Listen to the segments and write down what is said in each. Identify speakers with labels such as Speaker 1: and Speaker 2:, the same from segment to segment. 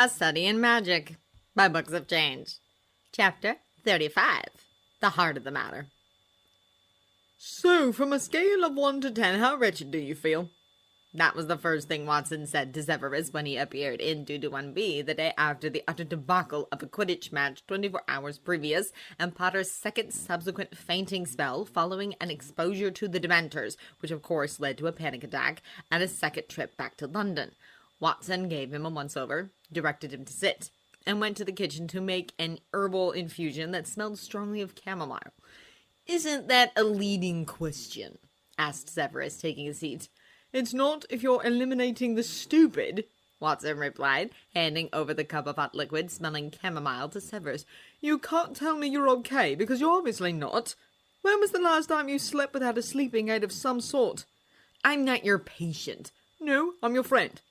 Speaker 1: A Study in Magic by Books of Change. Chapter 35. The Heart of the Matter.
Speaker 2: So, from a scale of 1 to 10, how wretched do you feel?
Speaker 1: That was the first thing Watson said to Severus when he appeared in 221B the day after the utter debacle of a Quidditch match 24 hours previous, and Potter's second subsequent fainting spell following an exposure to the Dementors, which of course led to a panic attack and a second trip back to London. Watson gave him a once-over, directed him to sit, and went to the kitchen to make an herbal infusion that smelled strongly of chamomile.
Speaker 2: "Isn't that a leading question?"
Speaker 1: asked Severus, taking a seat.
Speaker 2: "It's not if you're eliminating the stupid,"
Speaker 1: Watson replied, handing over the cup of hot liquid smelling chamomile to Severus.
Speaker 2: "You can't tell me you're okay, because you're obviously not. When was the last time you slept without a sleeping aid of some sort?"
Speaker 1: "I'm not your patient."
Speaker 2: "No, I'm your friend."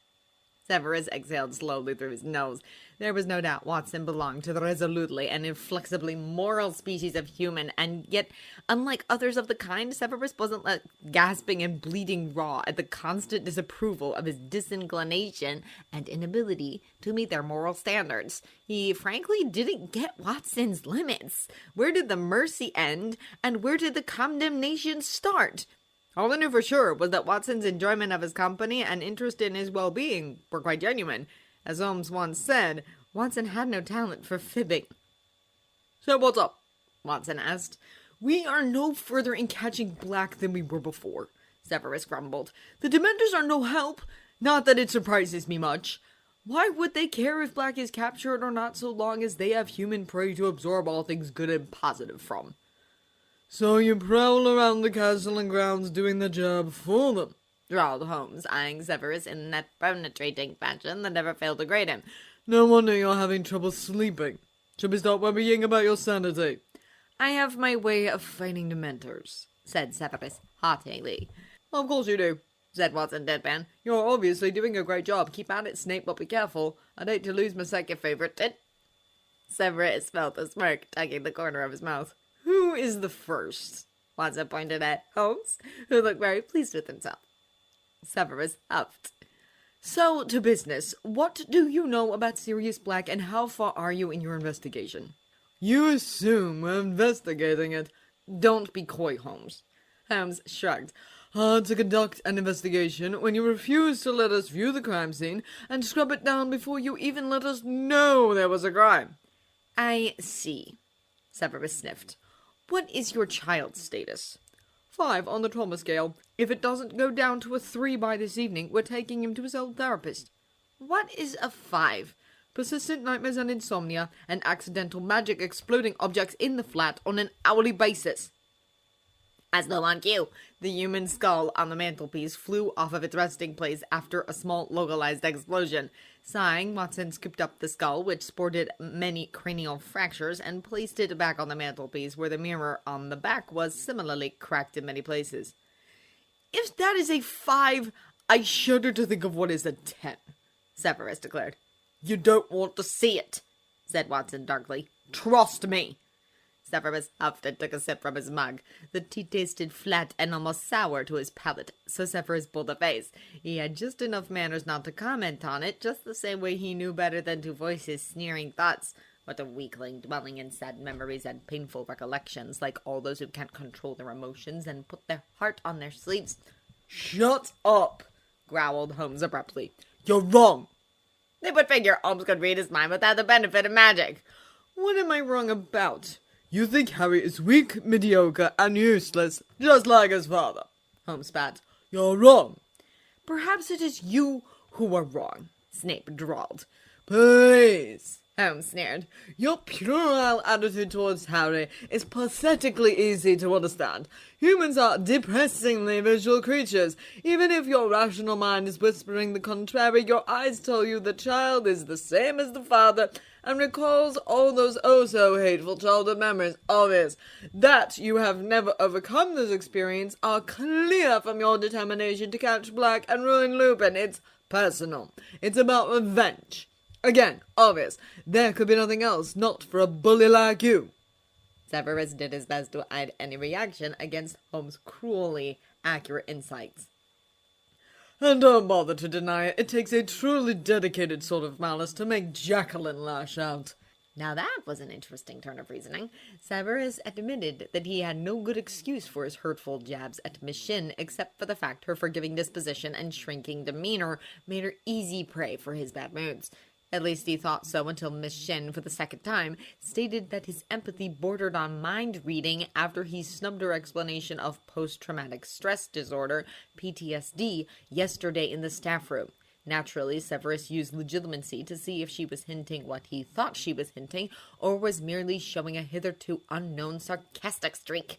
Speaker 1: Severus exhaled slowly through his nose. There was no doubt Watson belonged to the resolutely and inflexibly moral species of human, and yet, unlike others of the kind, Severus wasn't gasping and bleeding raw at the constant disapproval of his disinclination and inability to meet their moral standards. He frankly didn't get Watson's limits. Where did the mercy end, and where did the condemnation start? All he knew for sure was that Watson's enjoyment of his company and interest in his well-being were quite genuine. As Holmes once said, Watson had no talent for fibbing.
Speaker 2: "So what's up?"
Speaker 1: Watson asked.
Speaker 2: "We are no further in catching Black than we were before," Severus grumbled. "The Dementors are no help. Not that it surprises me much. Why would they care if Black is captured or not, so long as they have human prey to absorb all things good and positive from?" "So you prowl around the castle and grounds doing the job for them,"
Speaker 1: drawled Holmes, eyeing Severus in that penetrating fashion that never failed to grate him.
Speaker 2: "No wonder you're having trouble sleeping. Should we start worrying about your sanity?"
Speaker 1: "I have my way of fighting Dementors," said Severus haughtily.
Speaker 2: "Of course you do," said Watson deadpan. "You're obviously doing a great job. Keep at it, Snape, but be careful. I'd hate to lose my second favourite."
Speaker 1: Severus felt a smirk tugging the corner of his mouth.
Speaker 2: "Who is the first?"
Speaker 1: Watson pointed at Holmes, who looked very pleased with himself. Severus huffed.
Speaker 2: "So, to business. What do you know about Sirius Black, and how far are you in your investigation?" "You assume we're investigating it." "Don't be coy, Holmes."
Speaker 1: Holmes shrugged.
Speaker 2: "Hard to conduct an investigation when you refuse to let us view the crime scene and scrub it down before you even let us know there was a crime."
Speaker 1: "I see," Severus sniffed. "What is your child's status?"
Speaker 2: 5 on the trauma scale. If it doesn't go down to a 3 by this evening, we're taking him to his old therapist."
Speaker 1: "What is a 5?
Speaker 2: "Persistent nightmares and insomnia, and accidental magic exploding objects in the flat on an hourly basis."
Speaker 1: As though on cue, the human skull on the mantelpiece flew off of its resting place after a small localized explosion. Sighing, Watson scooped up the skull, which sported many cranial fractures, and placed it back on the mantelpiece, where the mirror on the back was similarly cracked in many places.
Speaker 2: "If that is a 5, I shudder to think of what is a 10,
Speaker 1: Severus declared.
Speaker 2: "You don't want to see it,"
Speaker 1: said Watson darkly.
Speaker 2: "Trust me."
Speaker 1: Severus huffed and took a sip from his mug. The tea tasted flat and almost sour to his palate, so Severus pulled a face. He had just enough manners not to comment on it, just the same way he knew better than to voice his sneering thoughts. What a weakling, dwelling in sad memories and painful recollections, like all those who can't control their emotions and put their heart on their sleeves.
Speaker 2: "Shut up,"
Speaker 1: growled Holmes abruptly.
Speaker 2: "You're wrong."
Speaker 1: They would figure Holmes could read his mind without the benefit of magic.
Speaker 2: "What am I wrong about? You think Harry is weak, mediocre, and useless, just like his father," Holmes spat. "You're wrong."
Speaker 1: "Perhaps it is you who are wrong," Snape drawled.
Speaker 2: "Please,"
Speaker 1: Holmes sneered.
Speaker 2: "Your puerile attitude towards Harry is pathetically easy to understand. Humans are depressingly visual creatures. Even if your rational mind is whispering the contrary, your eyes tell you the child is the same as the father and recalls all those oh-so-hateful childhood memories. Obvious that you have never overcome this experience are clear from your determination to catch Black and ruin Lupin. It's personal. It's about revenge. Again, obvious. There could be nothing else, not for a bully like you."
Speaker 1: Severus did his best to hide any reaction against Holmes' cruelly accurate insights.
Speaker 2: And don't bother to deny it. It takes a truly dedicated sort of malice to make Jacqueline lash out.
Speaker 1: Now that was an interesting turn of reasoning. Severus admitted that he had no good excuse for his hurtful jabs at Miss Shin, except for the fact her forgiving disposition and shrinking demeanor made her easy prey for his bad moods. At least he thought so until Miss Shin, for the second time, stated that his empathy bordered on mind-reading after he snubbed her explanation of post-traumatic stress disorder, PTSD, yesterday in the staff room. Naturally, Severus used legitimacy to see if she was hinting what he thought she was hinting, or was merely showing a hitherto unknown sarcastic streak.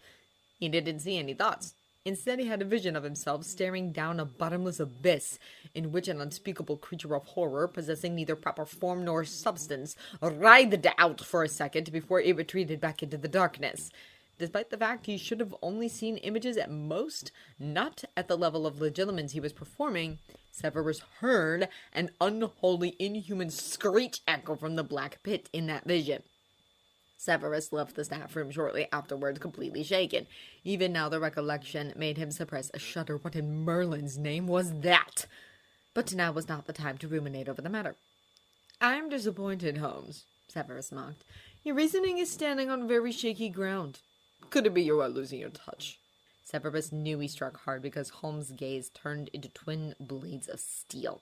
Speaker 1: He didn't see any thoughts. Instead, he had a vision of himself staring down a bottomless abyss, in which an unspeakable creature of horror, possessing neither proper form nor substance, writhed out for a second before it retreated back into the darkness. Despite the fact he should have only seen images at most, not at the level of legitimacy he was performing, Severus heard an unholy, inhuman screech echo from the black pit in that vision. Severus left the staff room shortly afterwards, completely shaken. Even now the recollection made him suppress a shudder. What in Merlin's name was that? But now was not the time to ruminate over the matter.
Speaker 2: "I'm disappointed, Holmes," Severus mocked. "Your reasoning is standing on very shaky ground. Could it be you are losing your touch?"
Speaker 1: Severus knew he struck hard because Holmes' gaze turned into twin blades of steel.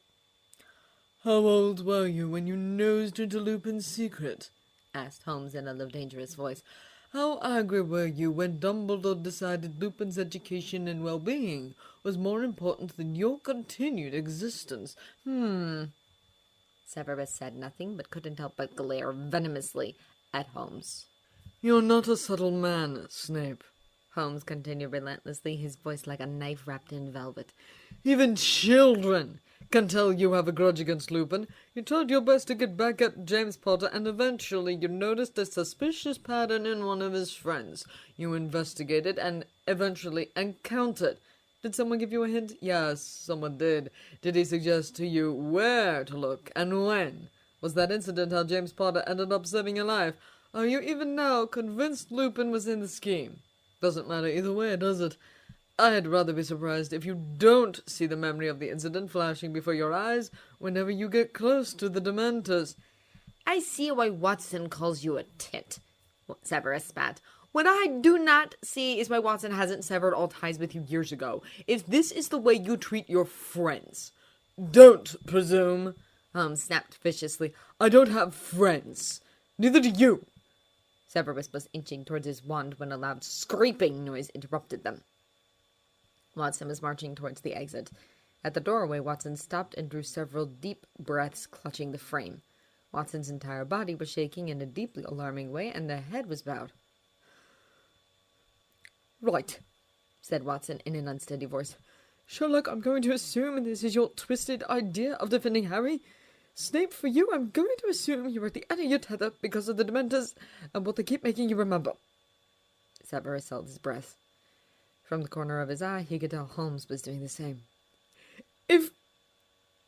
Speaker 2: "How old were you when you nosed into Lupin's secret?" asked Holmes in a low, dangerous voice. "How angry were you when Dumbledore decided Lupin's education and well-being was more important than your continued existence?"
Speaker 1: Severus said nothing, but couldn't help but glare venomously at Holmes.
Speaker 2: "You're not a subtle man, Snape,"
Speaker 1: Holmes continued relentlessly, his voice like a knife wrapped in velvet.
Speaker 2: "Even children can tell you have a grudge against Lupin. You tried your best to get back at James Potter, and eventually you noticed a suspicious pattern in one of his friends. You investigated and eventually encountered. Did someone give you a hint? Yes, someone did. Did he suggest to you where to look and when? Was that incident how James Potter ended up saving your life? Are you even now convinced Lupin was in the scheme? Doesn't matter either way, does it? I'd rather be surprised if you don't see the memory of the incident flashing before your eyes whenever you get close to the Dementors."
Speaker 1: "I see why Watson calls you a tit," Severus spat. "What I do not see is why Watson hasn't severed all ties with you years ago. If this is the way you treat your friends."
Speaker 2: "Don't presume,"
Speaker 1: Holmes snapped viciously.
Speaker 2: "I don't have friends. Neither do you."
Speaker 1: Severus was inching towards his wand when a loud scraping noise interrupted them. Watson was marching towards the exit. At the doorway, Watson stopped and drew several deep breaths, clutching the frame. Watson's entire body was shaking in a deeply alarming way, and the head was bowed.
Speaker 2: "Right," said Watson in an unsteady voice. "Sherlock, I'm going to assume this is your twisted idea of defending Harry. Snape, for you, I'm going to assume you're at the end of your tether because of the Dementors and what they keep making you remember."
Speaker 1: Severus held his breath. From the corner of his eye, he could tell Holmes was doing the same.
Speaker 2: "If—"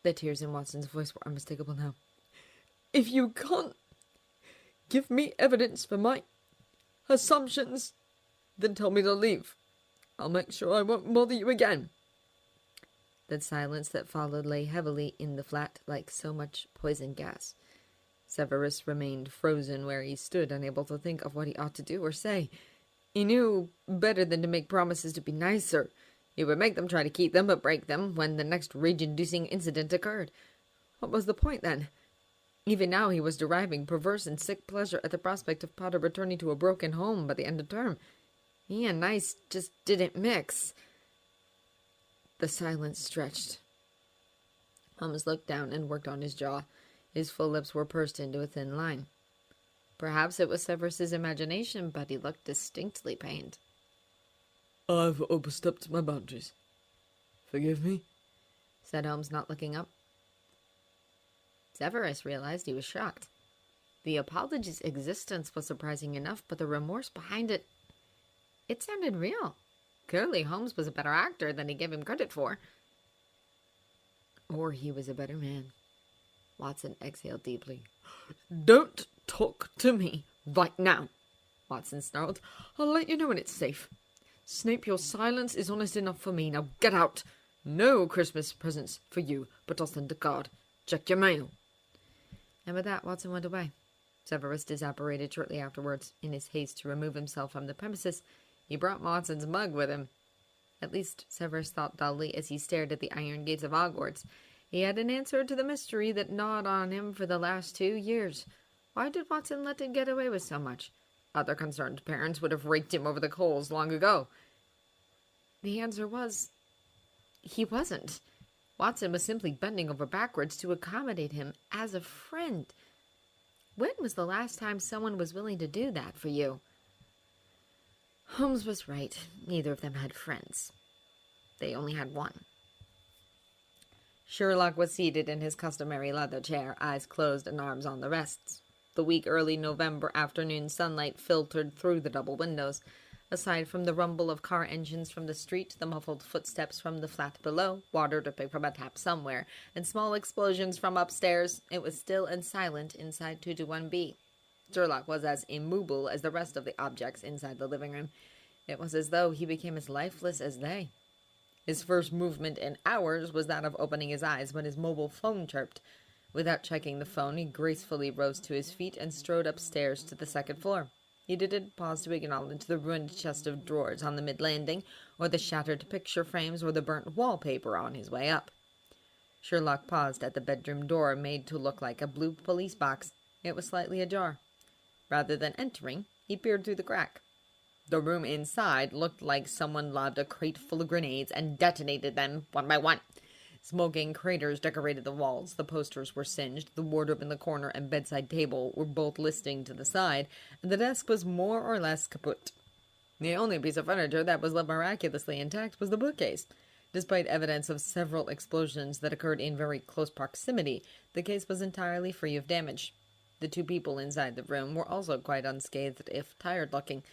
Speaker 1: The tears in Watson's voice were unmistakable now.
Speaker 2: "If you can't give me evidence for my assumptions, then tell me to leave. I'll make sure I won't bother you again."
Speaker 1: The silence that followed lay heavily in the flat like so much poison gas. Severus remained frozen where he stood, unable to think of what he ought to do or say. He knew better than to make promises to be nicer. He would make them try to keep them, but break them when the next rage-inducing incident occurred. What was the point, then? Even now he was deriving perverse and sick pleasure at the prospect of Potter returning to a broken home by the end of term. He and nice just didn't mix. The silence stretched. Holmes looked down and worked on his jaw. His full lips were pursed into a thin line. Perhaps it was Severus's imagination, but he looked distinctly pained.
Speaker 2: "I've overstepped my boundaries. Forgive me,"
Speaker 1: said Holmes, not looking up. Severus realized he was shocked. The apology's existence was surprising enough, but the remorse behind it, it sounded real. Clearly, Holmes was a better actor than he gave him credit for. Or he was a better man. Watson exhaled deeply.
Speaker 2: "Don't talk to me right now," Watson snarled. "I'll let you know when it's safe. Snape, your silence is honest enough for me. Now get out. No Christmas presents for you, but I'll send a card. Check your mail.
Speaker 1: And with that, Watson went away. Severus disapparated shortly afterwards. In his haste to remove himself from the premises, he brought Watson's mug with him. At least, Severus thought dully as he stared at the iron gates of Hogwarts. He had an answer to the mystery that gnawed on him for the last 2 years. Why did Watson let it get away with so much? Other concerned parents would have raked him over the coals long ago. The answer was, he wasn't. Watson was simply bending over backwards to accommodate him as a friend. When was the last time someone was willing to do that for you? Holmes was right. Neither of them had friends. They only had one. Sherlock was seated in his customary leather chair, eyes closed and arms on the rests. The weak early November afternoon sunlight filtered through the double windows. Aside from the rumble of car engines from the street, the muffled footsteps from the flat below, water dripping from a tap somewhere, and small explosions from upstairs, it was still and silent inside 221B. Sherlock was as immobile as the rest of the objects inside the living room. It was as though he became as lifeless as they. His first movement in hours was that of opening his eyes when his mobile phone chirped. Without checking the phone, he gracefully rose to his feet and strode upstairs to the second floor. He didn't pause to acknowledge the ruined chest of drawers on the mid-landing, or the shattered picture frames, or the burnt wallpaper on his way up. Sherlock paused at the bedroom door, made to look like a blue police box. It was slightly ajar. Rather than entering, he peered through the crack. The room inside looked like someone lobbed a crate full of grenades and detonated them one by one. Smoking craters decorated the walls, the posters were singed, the wardrobe in the corner and bedside table were both listing to the side, and the desk was more or less kaput. The only piece of furniture that was left miraculously intact was the bookcase. Despite evidence of several explosions that occurred in very close proximity, the case was entirely free of damage. The two people inside the room were also quite unscathed, if tired-looking.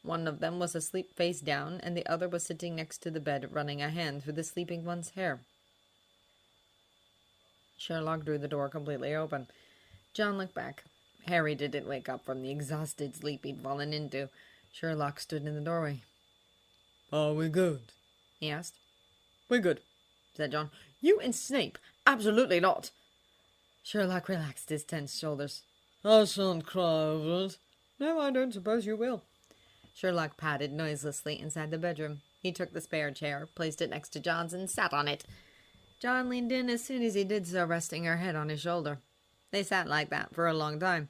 Speaker 1: One of them was asleep face down, and the other was sitting next to the bed, running a hand through the sleeping one's hair. Sherlock drew the door completely open. John looked back. Harry didn't wake up from the exhausted sleep he'd fallen into. Sherlock stood in the doorway.
Speaker 2: Are we good?
Speaker 1: He asked.
Speaker 2: We're good,
Speaker 1: said John.
Speaker 2: You and Snape? Absolutely not.
Speaker 1: Sherlock relaxed his tense shoulders.
Speaker 2: I shan't cry over it. No, I don't suppose you will.
Speaker 1: Sherlock padded noiselessly inside the bedroom. He took the spare chair, placed it next to John's, and sat on it. John leaned in as soon as he did so, resting her head on his shoulder. They sat like that for a long time.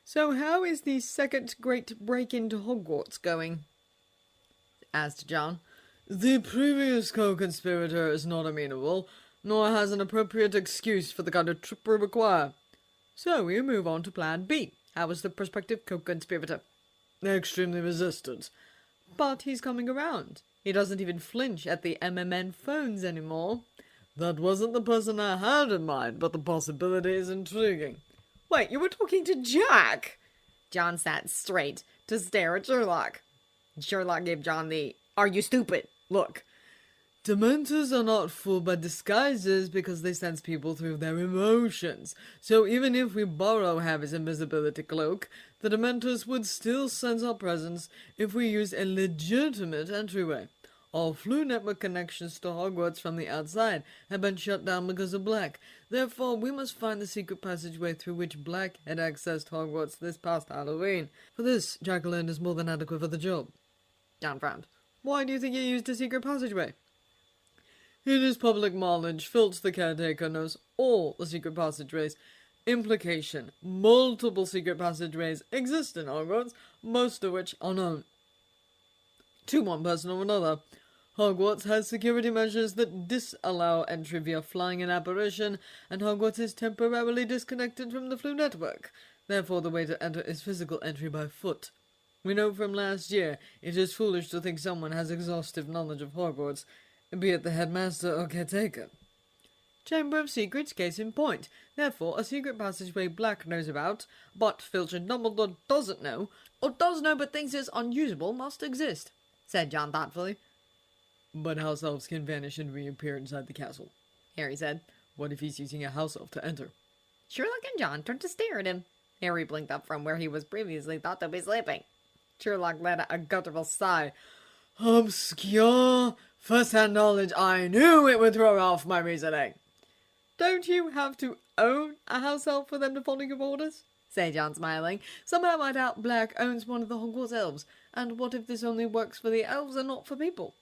Speaker 2: So how is the second great break into Hogwarts going?
Speaker 1: Asked John.
Speaker 2: The previous co-conspirator is not amenable, nor has an appropriate excuse for the kind of trip we require. So we move on to Plan B. How is the prospective co-conspirator? Extremely resistant. But he's coming around. He doesn't even flinch at the MMN phones anymore. That wasn't the person I had in mind, but the possibility is intriguing. Wait, you were talking to Jack?
Speaker 1: John sat straight to stare at Sherlock. Sherlock gave John the, "Are you stupid?" look.
Speaker 2: Dementors are not fooled by disguises because they sense people through their emotions. So even if we borrow Harry's invisibility cloak, the Dementors would still sense our presence if we use a legitimate entryway. All Flu network connections to Hogwarts from the outside have been shut down because of Black. Therefore, we must find the secret passageway through which Black had accessed Hogwarts this past Halloween. For this, Jacqueline is more than adequate for the job.
Speaker 1: John frowned.
Speaker 2: Why do you think he used a secret passageway? It is public knowledge. Filch the caretaker knows all the secret passageways. Implication: multiple secret passageways exist in Hogwarts, most of which are known to one person or another. Hogwarts has security measures that disallow entry via flying and apparition, and Hogwarts is temporarily disconnected from the Flu network. Therefore, the way to enter is physical entry by foot. We know from last year it is foolish to think someone has exhaustive knowledge of Hogwarts, be it the headmaster or caretaker. Chamber of Secrets, case in point. Therefore, a secret passageway Black knows about, but Filch and Dumbledore doesn't know, or does know but thinks is unusable, must exist, said John thoughtfully. But house elves can vanish and reappear inside the castle, Harry said. What if he's using a house elf to enter?
Speaker 1: Sherlock and John turned to stare at him. Harry blinked up from where he was previously thought to be sleeping. Sherlock let out a guttural sigh.
Speaker 2: Obscure, First-hand knowledge, I knew it would throw off my reasoning. Don't you have to own a house elf for them to follow your orders? Said John, smiling. Somehow I doubt Black owns one of the Hogwarts elves. And what if this only works for the elves and not for people?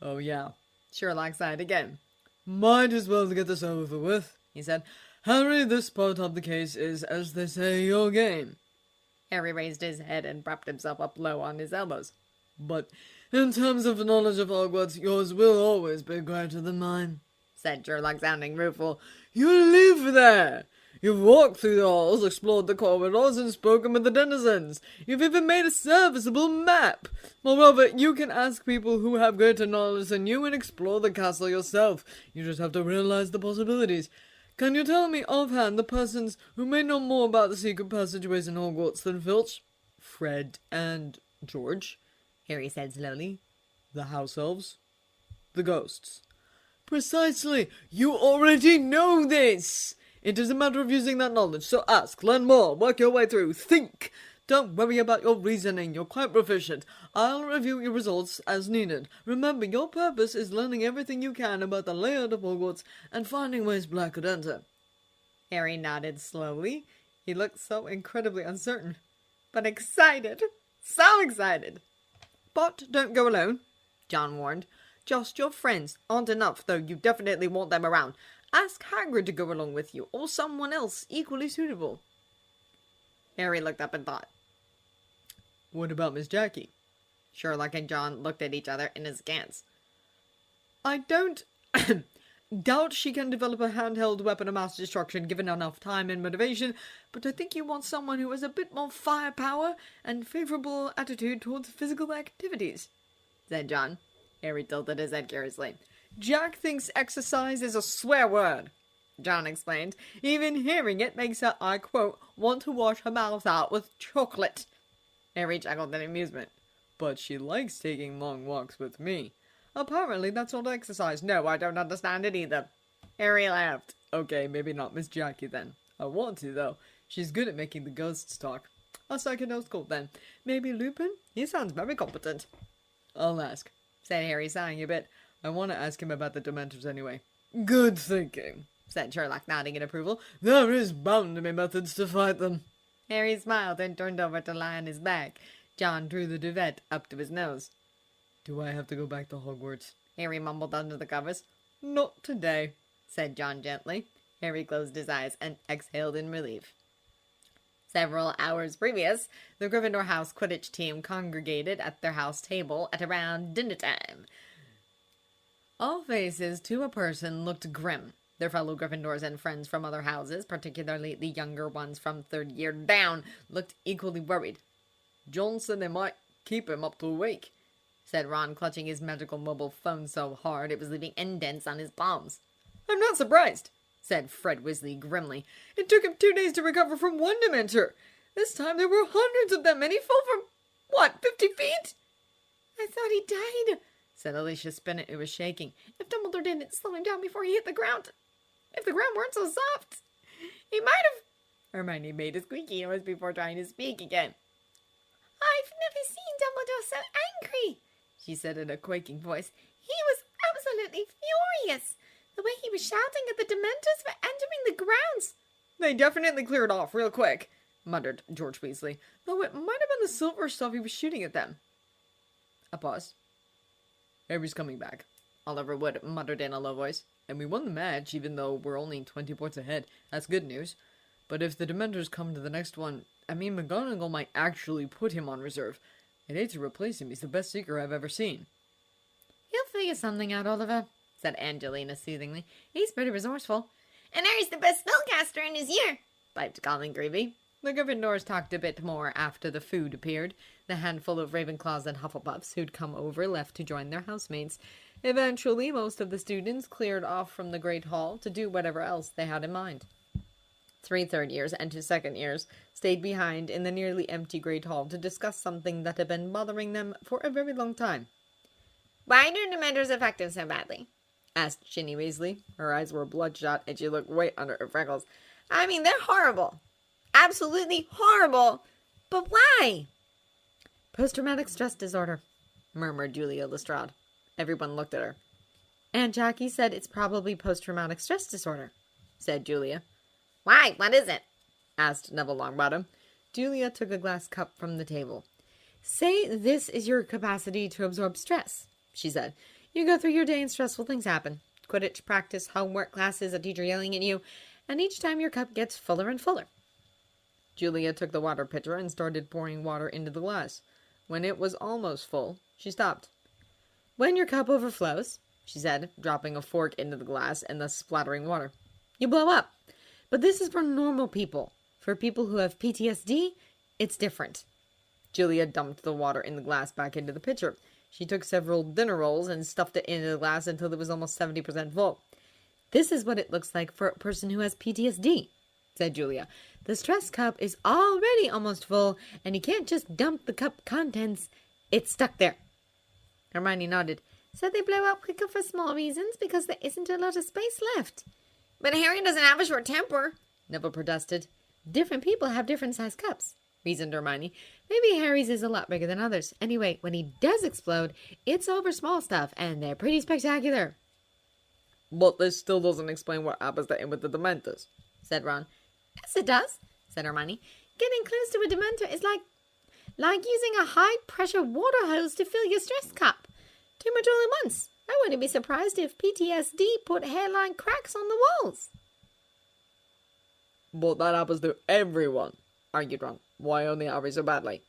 Speaker 2: Oh yeah, Sherlock sighed again. Might as well get this over with, he said. Harry, this part of the case is, as they say, your game.
Speaker 1: Harry raised his head and propped himself up low on his elbows.
Speaker 2: But in terms of knowledge of Hogwarts, yours will always be greater than mine, said Sherlock, sounding rueful. You live there! You've walked through the halls, explored the corridors, and spoken with the denizens. You've even made a serviceable map. Moreover, you can ask people who have greater knowledge than you and explore the castle yourself. You just have to realize the possibilities. Can you tell me offhand the persons who may know more about the secret passageways in Hogwarts than Filch? Fred and George,
Speaker 1: Harry said slowly.
Speaker 2: The house elves? The ghosts. Precisely! You already know this! It is a matter of using that knowledge, so ask, learn more, work your way through, think! Don't worry about your reasoning, you're quite proficient. I'll review your results as needed. Remember, your purpose is learning everything you can about the layout of Hogwarts and finding ways Black could enter.
Speaker 1: Harry nodded slowly. He looked so incredibly uncertain, but excited. So excited! But don't go alone, John warned. Just your friends aren't enough, though you definitely want them around. Ask Hagrid to go along with you, or someone else equally suitable. Harry looked up and thought.
Speaker 2: What about Miss Jackie?
Speaker 1: Sherlock and John looked at each other in askance. I don't doubt she can develop a handheld weapon of mass destruction given enough time and motivation, but I think you want someone who has a bit more firepower and favorable attitude towards physical activities, said John. Harry tilted his head curiously. Jack thinks exercise is a swear word, John explained. Even hearing it makes her, I quote, want to wash her mouth out with chocolate. Harry chuckled in amusement. But she likes taking long walks with me. Apparently that's not exercise. No, I don't understand it either. Harry laughed. Okay, maybe not Miss Jackie then. I want to, though. She's good at making the ghosts talk. A second Oscult then. Maybe Lupin? He sounds very competent. I'll ask, said Harry, sighing a bit. I want to ask him about the Dementors anyway. Good thinking, said Sherlock, nodding in approval. There is bound to be methods to fight them. Harry smiled and turned over to lie on his back. John drew the duvet up to his nose. Do I have to go back to Hogwarts? Harry mumbled under the covers. Not today, said John gently. Harry closed his eyes and exhaled in relief. Several hours previous, the Gryffindor House Quidditch team congregated at their house table at around dinner time. All faces, to a person, looked grim. Their fellow Gryffindors and friends from other houses, particularly the younger ones from third year down, looked equally worried. John said they might keep him up to a week, said Ron, clutching his magical mobile phone so hard it was leaving indents on his palms. I'm not surprised, said Fred Weasley grimly. It took him 2 days to recover from one Dementor. This time there were hundreds of them, and he fell from, 50 feet? I thought he died, said Alicia Spinnet, who was shaking. If Dumbledore didn't slow him down before he hit the ground. If the ground weren't so soft, he might have... Hermione made a squeaky noise before trying to speak again. I've never seen Dumbledore so angry, she said in a quaking voice. He was absolutely furious. The way he was shouting at the Dementors for entering the grounds. They definitely cleared off real quick, muttered George Weasley, though it might have been the silver stuff he was shooting at them. A pause. Harry's coming back, Oliver Wood muttered in a low voice. And we won the match, even though we're only 20 points ahead. That's good news. But if the Dementors come to the next one, McGonagall might actually put him on reserve. I'd hate to replace him. He's the best seeker I've ever seen. He'll figure something out, Oliver, said Angelina soothingly. He's pretty resourceful. And Harry's the best spellcaster in his year, piped Colin Creevy. The Gryffindors talked a bit more after the food appeared. The handful of Ravenclaws and Hufflepuffs who'd come over left to join their housemates. Eventually, most of the students cleared off from the Great Hall to do whatever else they had in mind. 3 third years and 2 second years stayed behind in the nearly empty Great Hall to discuss something that had been bothering them for a very long time. Why do Dementors affect him so badly? Asked Ginny Weasley. Her eyes were bloodshot and she looked way under her freckles. I mean, they're horrible. Absolutely horrible. But why? Post-traumatic stress disorder, murmured Julia Lestrade. Everyone looked at her. Aunt Jackie said it's probably post-traumatic stress disorder, said Julia. Why? What is it? Asked Neville Longbottom. Julia took a glass cup from the table. Say this is your capacity to absorb stress, she said. You go through your day and stressful things happen. Quidditch practice, homework, classes, a teacher yelling at you, and each time your cup gets fuller and fuller. Julia took the water pitcher and started pouring water into the glass. When it was almost full, she stopped. When your cup overflows, she said, dropping a fork into the glass and thus splattering water, you blow up. But this is for normal people. For people who have PTSD, it's different. Julia dumped the water in the glass back into the pitcher. She took several dinner rolls and stuffed it into the glass until it was almost 70% full. This is what it looks like for a person who has PTSD, said Julia. The stress cup is already almost full, and you can't just dump the cup contents. It's stuck there. Hermione nodded. So they blow up quicker for small reasons because there isn't a lot of space left. But Harry doesn't have a short temper, Neville protested. Different people have different sized cups, reasoned Hermione. Maybe Harry's is a lot bigger than others. Anyway, when he does explode, it's over small stuff, and they're pretty spectacular.
Speaker 2: But this still doesn't explain what happens to him with the Dementors,
Speaker 1: said Ron. Yes, it does, said Hermione. Getting close to a Dementor is like using a high-pressure water hose to fill your stress cup. Too much all at once. I wouldn't be surprised if PTSD put hairline cracks on the walls.
Speaker 2: But that happens to everyone, argued Ron. Why only Harry so badly?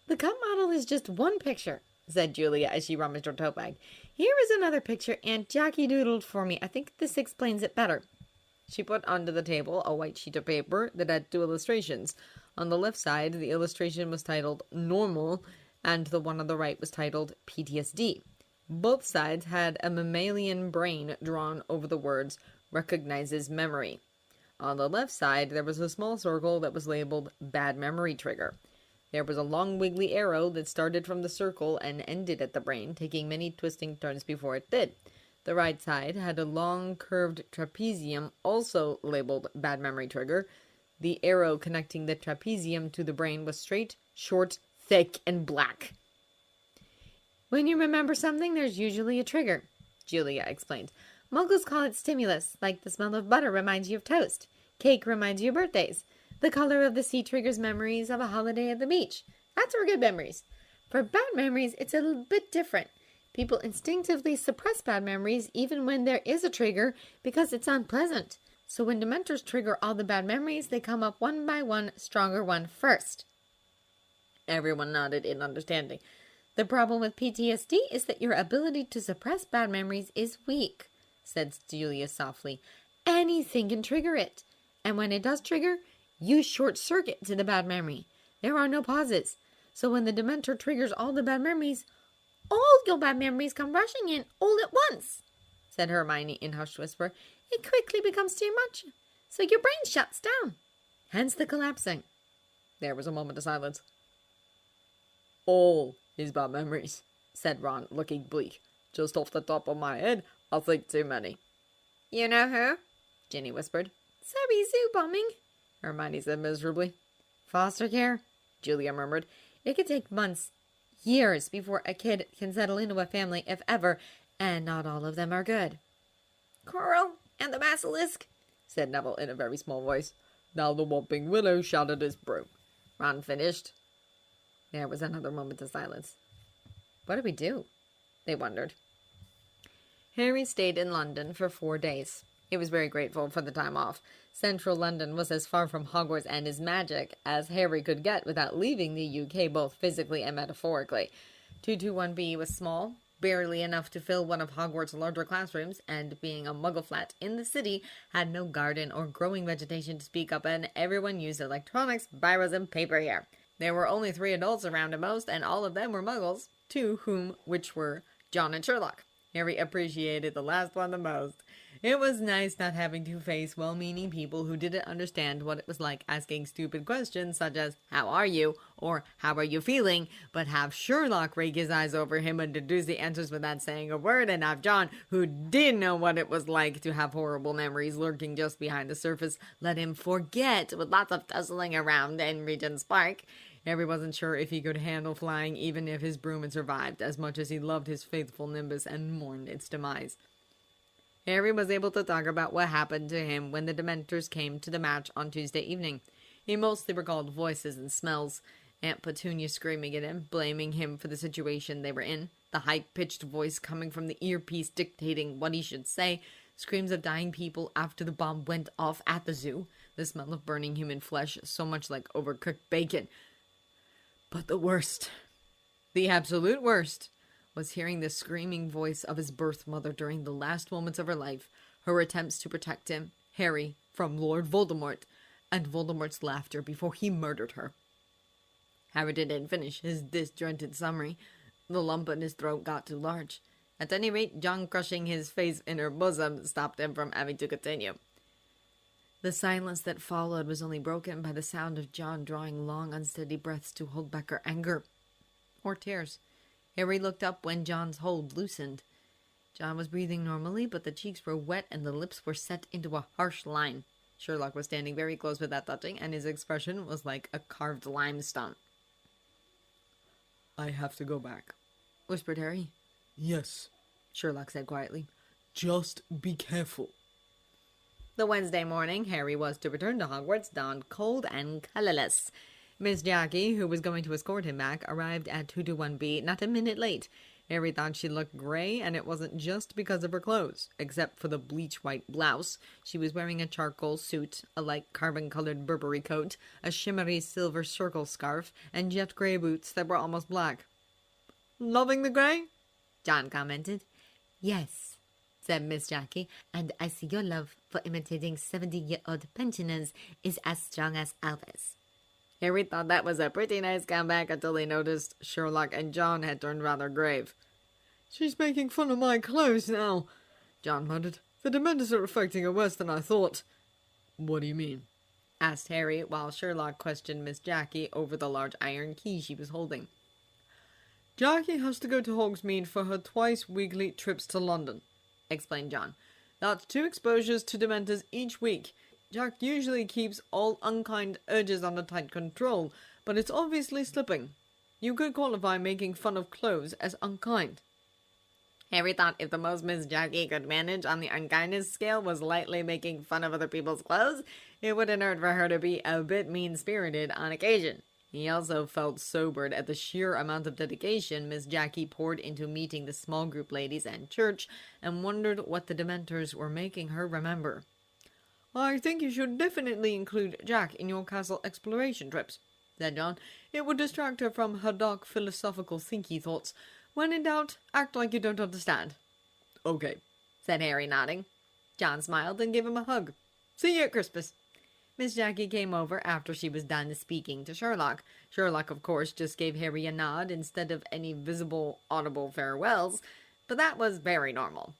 Speaker 1: The cup model is just one picture, said Julia as she rummaged her tote bag. Here is another picture Aunt Jackie doodled for me. I think this explains it better. She put onto the table a white sheet of paper that had 2 illustrations. On the left side, the illustration was titled Normal, and the one on the right was titled PTSD. Both sides had a mammalian brain drawn over the words recognizes memory. On the left side, there was a small circle that was labeled Bad Memory Trigger. There was a long wiggly arrow that started from the circle and ended at the brain, taking many twisting turns before it did. The right side had a long curved trapezium, also labeled Bad Memory Trigger. The arrow connecting the trapezium to the brain was straight, short, thick, and black. When you remember something, there's usually a trigger, Julia explained. Muggles call it stimulus, like the smell of butter reminds you of toast. Cake reminds you of birthdays. The color of the sea triggers memories of a holiday at the beach. That's for good memories. For bad memories, it's a little bit different. People instinctively suppress bad memories even when there is a trigger because it's unpleasant. So when Dementors trigger all the bad memories, they come up one by one, stronger one first. Everyone nodded in understanding. The problem with PTSD is that your ability to suppress bad memories is weak, said Julia softly. Anything can trigger it. And when it does trigger, you short-circuit to the bad memory. There are no pauses. So when the Dementor triggers all the bad memories, all your bad memories come rushing in all at once, said Hermione in hushed whisper. It quickly becomes too much, so your brain shuts down. Hence the collapsing. There was a moment of silence.
Speaker 2: All his bad memories, said Ron, looking bleak. Just off the top of my head, I think too many.
Speaker 1: You know who? Ginny whispered. Sorry, zoo bombing, Hermione said miserably. Foster care? Julia murmured. It could take months, years, before a kid can settle into a family, if ever, and not all of them are good. Coral and the basilisk, said Neville in a very small voice.
Speaker 2: Now the whopping willow shouted his broom.
Speaker 1: Ron finished. There was another moment of silence. What do we do? They wondered. Harry stayed in London for 4 days. He was very grateful for the time off. Central London was as far from Hogwarts and his magic as Harry could get without leaving the UK both physically and metaphorically. 221B was small, barely enough to fill one of Hogwarts' larger classrooms, and being a muggle flat in the city, had no garden or growing vegetation to speak of, and everyone used electronics, biros, and paper here. There were only 3 adults around at most, and all of them were muggles, 2 which were John and Sherlock. Harry appreciated the last one the most. It was nice not having to face well-meaning people who didn't understand what it was like asking stupid questions such as, how are you? Or, how are you feeling? But have Sherlock rake his eyes over him and deduce the answers without saying a word, and have John, who did know what it was like to have horrible memories lurking just behind the surface, let him forget with lots of tussling around in Regent's Park. Harry wasn't sure if he could handle flying even if his broom had survived, as much as he loved his faithful Nimbus and mourned its demise. Harry was able to talk about what happened to him when the Dementors came to the match on Tuesday evening. He mostly recalled voices and smells. Aunt Petunia screaming at him, blaming him for the situation they were in, the high-pitched voice coming from the earpiece dictating what he should say, screams of dying people after the bomb went off at the zoo, the smell of burning human flesh so much like overcooked bacon. But the worst, the absolute worst, was hearing the screaming voice of his birth mother during the last moments of her life, her attempts to protect him, Harry, from Lord Voldemort, and Voldemort's laughter before he murdered her. Harry didn't finish his disjointed summary. The lump in his throat got too large. At any rate, John crushing his face in her bosom stopped him from having to continue. The silence that followed was only broken by the sound of John drawing long, unsteady breaths to hold back her anger. Or tears. Harry looked up when John's hold loosened. John was breathing normally, but the cheeks were wet and the lips were set into a harsh line. Sherlock was standing very close without touching, and his expression was like a carved limestone.
Speaker 2: I have to go back,
Speaker 1: whispered Harry.
Speaker 2: Yes,
Speaker 1: Sherlock said quietly.
Speaker 2: Just be careful.
Speaker 1: The Wednesday morning, Harry was to return to Hogwarts, dawned cold and colourless. Miss Jackie, who was going to escort him back, arrived at 221B not a minute late. Harry thought she looked grey, and it wasn't just because of her clothes. Except for the bleach-white blouse, she was wearing a charcoal suit, a light carbon-coloured Burberry coat, a shimmery silver circle scarf, and jet grey boots that were almost black.
Speaker 2: Loving the grey?
Speaker 1: John commented. Yes, said Miss Jackie, and I see your love for imitating 70-year-old pensioners is as strong as ours. Harry thought that was a pretty nice comeback until he noticed Sherlock and John had turned rather grave.
Speaker 2: She's making fun of my clothes now,
Speaker 1: John muttered.
Speaker 2: The Dementors are affecting her worse than I thought.
Speaker 1: What do you mean? Asked Harry, while Sherlock questioned Miss Jackie over the large iron key she was holding.
Speaker 2: Jackie has to go to Hogsmeade for her twice-weekly trips to London, explained John. That's 2 exposures to Dementors each week. Jack usually keeps all unkind urges under tight control, but it's obviously slipping. You could qualify making fun of clothes as unkind.
Speaker 1: Harry thought if the most Miss Jackie could manage on the unkindness scale was lightly making fun of other people's clothes, it wouldn't hurt for her to be a bit mean-spirited on occasion. He also felt sobered at the sheer amount of dedication Miss Jackie poured into meeting the small group ladies and church, and wondered what the Dementors were making her remember.
Speaker 2: I think you should definitely include Jack in your castle exploration trips, said John. It would distract her from her dark philosophical thinky thoughts. When in doubt, act like you don't understand.
Speaker 1: Okay, said Harry, nodding. John smiled and gave him a hug. See you at Christmas. Miss Jackie came over after she was done speaking to Sherlock. Sherlock, of course, just gave Harry a nod instead of any visible, audible farewells, but that was very normal.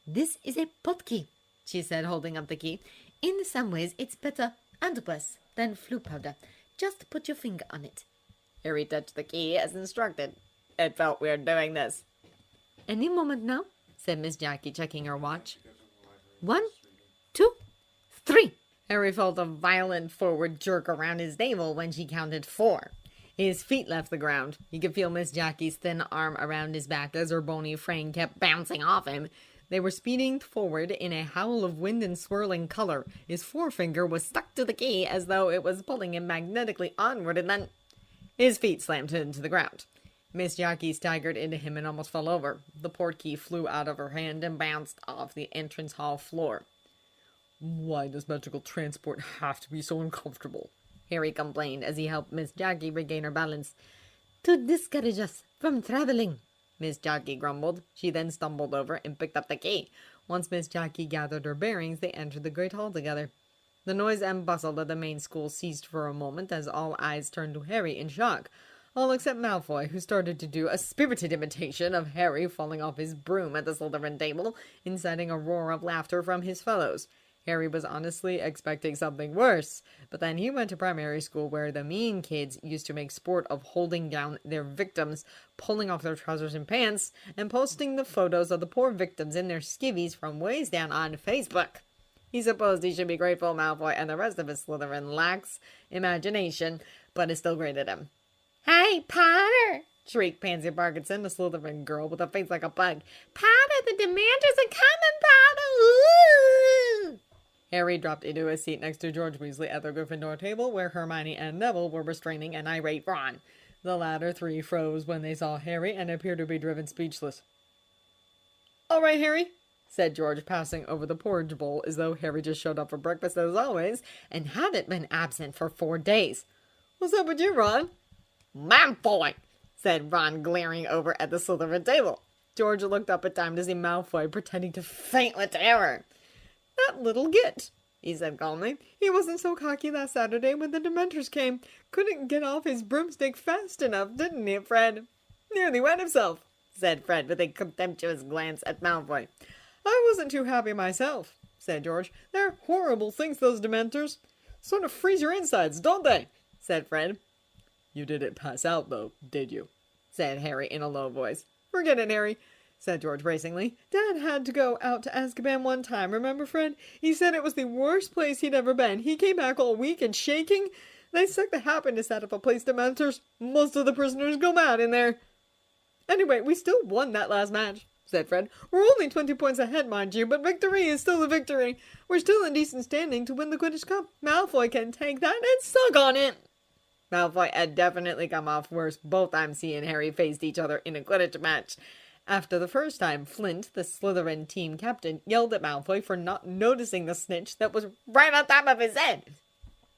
Speaker 1: This is a potkey, she said, holding up the key. In some ways, it's better and worse than flu powder. Just put your finger on it. Harry touched the key as instructed. It felt weird doing this. Any moment now, said Miss Jackie, checking her watch. 1, 2, 3. Harry felt a violent forward jerk around his navel when she counted 4. His feet left the ground. He could feel Miss Jackie's thin arm around his back as her bony frame kept bouncing off him. They were speeding forward in a howl of wind and swirling color. His forefinger was stuck to the key as though it was pulling him magnetically onward, and then his feet slammed into the ground. Miss Jackie staggered into him and almost fell over. The portkey flew out of her hand and bounced off the entrance hall floor.
Speaker 2: Why does magical transport have to be so uncomfortable?
Speaker 1: Harry complained as he helped Miss Jackie regain her balance. To discourage us from traveling, Miss Jackie grumbled. She then stumbled over and picked up the key. Once Miss Jackie gathered her bearings, they entered the great hall together. The noise and bustle of the main school ceased for a moment as all eyes turned to Harry in shock. All except Malfoy, who started to do a spirited imitation of Harry falling off his broom at the Slytherin table, inciting a roar of laughter from his fellows. Harry was honestly expecting something worse, but then he went to primary school where the mean kids used to make sport of holding down their victims, pulling off their trousers and pants, and posting the photos of the poor victims in their skivvies from ways down on Facebook. He supposed he should be grateful Malfoy and the rest of his Slytherin lax imagination, but it still greeted him. "Hey, Potter!" shrieked Pansy Parkinson, a Slytherin girl with a face like a bug. "Potter, the Dementors are coming, Potter! Ooh!" Harry dropped into a seat next to George Weasley at the Gryffindor table, where Hermione and Neville were restraining an irate Ron. The latter three froze when they saw Harry and appeared to be driven speechless. "All right, Harry," said George, passing over the porridge bowl as though Harry just showed up for breakfast as always and hadn't been absent for 4 days. "What's up with you, Ron?" "Malfoy!" said Ron, glaring over at the Slytherin table. George looked up at time to see Malfoy pretending to faint with terror. "That little git," he said calmly. "He wasn't so cocky last Saturday when the Dementors came. Couldn't get off his broomstick fast enough, didn't he, Fred?" "Nearly wet himself," said Fred with a contemptuous glance at Malfoy. "I wasn't too happy myself," said George. "They're horrible things, those Dementors. Sort of freeze your insides, don't they?" said Fred. "You didn't pass out, though, did you?" said Harry in a low voice. "Forget it, Harry," said George bracingly. "Dad had to go out to Azkaban one time, remember, Fred? He said it was the worst place he'd ever been. He came back all weak and shaking. They suck the happiness out of a place, Dementors. Most of the prisoners go mad in there." "Anyway, we still won that last match," said Fred. "We're only 20 points ahead, mind you, but victory is still a victory. We're still in decent standing to win the Quidditch Cup. Malfoy can take that and suck on it." Malfoy had definitely come off worse both times he and Harry faced each other in a Quidditch match. After the first time, Flint, the Slytherin team captain, yelled at Malfoy for not noticing the snitch that was right on top of his head.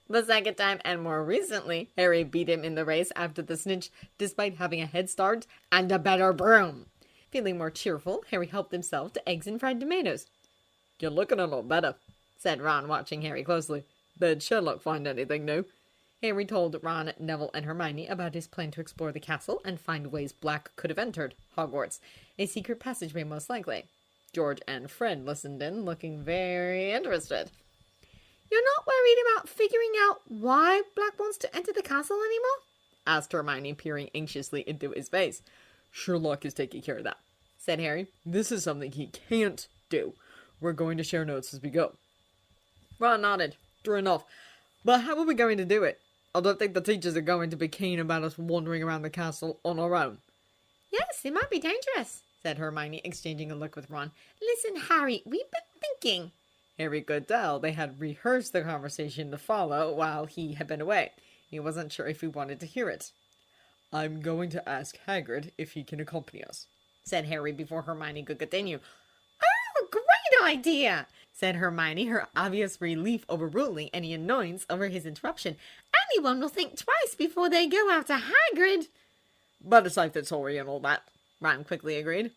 Speaker 1: The second time, and more recently, Harry beat him in the race after the snitch, despite having a head start and a better broom. Feeling more cheerful, Harry helped himself to eggs and fried tomatoes. "You're looking a lot better," said Ron, watching Harry closely. "Did Sherlock find anything new?" Harry told Ron, Neville, and Hermione about his plan to explore the castle and find ways Black could have entered Hogwarts, a secret passageway most likely. George and Fred listened in, looking very interested. "You're not worried about figuring out why Black wants to enter the castle anymore?" asked Hermione, peering anxiously into his face. "Sherlock is taking care of that," said Harry. "This is something he can't do. We're going to share notes as we go." Ron nodded. "True enough. But how are we going to do it? I don't think the teachers are going to be keen about us wandering around the castle on our own."
Speaker 3: "Yes, it might be dangerous," said Hermione, exchanging a look with Ron. "Listen, Harry, we've been thinking."
Speaker 1: Harry could tell they had rehearsed the conversation to follow while he had been away. He wasn't sure if he wanted to hear it. "I'm going to ask Hagrid if he can accompany us," said Harry before Hermione could continue.
Speaker 3: "Oh, great idea,"
Speaker 1: said Hermione, her obvious relief overruling any annoyance over his interruption.
Speaker 3: "Anyone will think twice before they go after Hagrid."
Speaker 2: "But it's safe than sorry and all that,"
Speaker 1: Ron quickly agreed.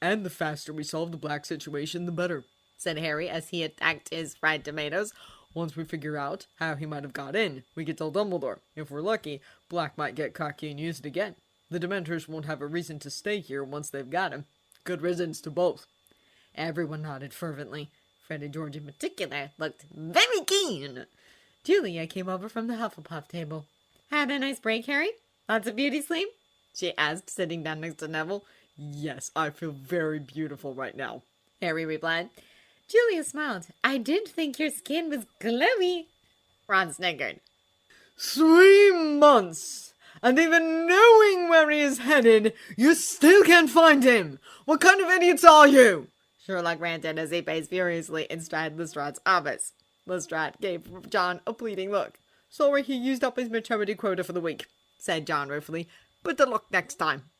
Speaker 2: "And the faster we solve the Black situation, the better,"
Speaker 1: said Harry as he attacked his fried tomatoes.
Speaker 2: "Once we figure out how he might have got in, we can tell Dumbledore. If we're lucky, Black might get cocky and use it again. The Dementors won't have a reason to stay here once they've got him. Good riddance to both."
Speaker 1: Everyone nodded fervently. Fred and George in particular looked very keen. Julia came over from the Hufflepuff table.
Speaker 3: "Had a nice break, Harry? Lots of beauty sleep?"
Speaker 1: she asked, sitting down next to Neville.
Speaker 2: "Yes, I feel very beautiful right now,"
Speaker 1: Harry replied.
Speaker 3: Julia smiled. "I did think your skin was glowy."
Speaker 1: Ron snickered.
Speaker 2: 3 months! And even knowing where he is headed, you still can't find him! What kind of idiots are you?
Speaker 1: Sherlock ranted as he paced furiously inside Lestrad's office. Lestrade gave John a pleading look.
Speaker 2: "Sorry he used up his maturity quota for the week,"
Speaker 1: said John ruefully.
Speaker 2: "Better luck next time."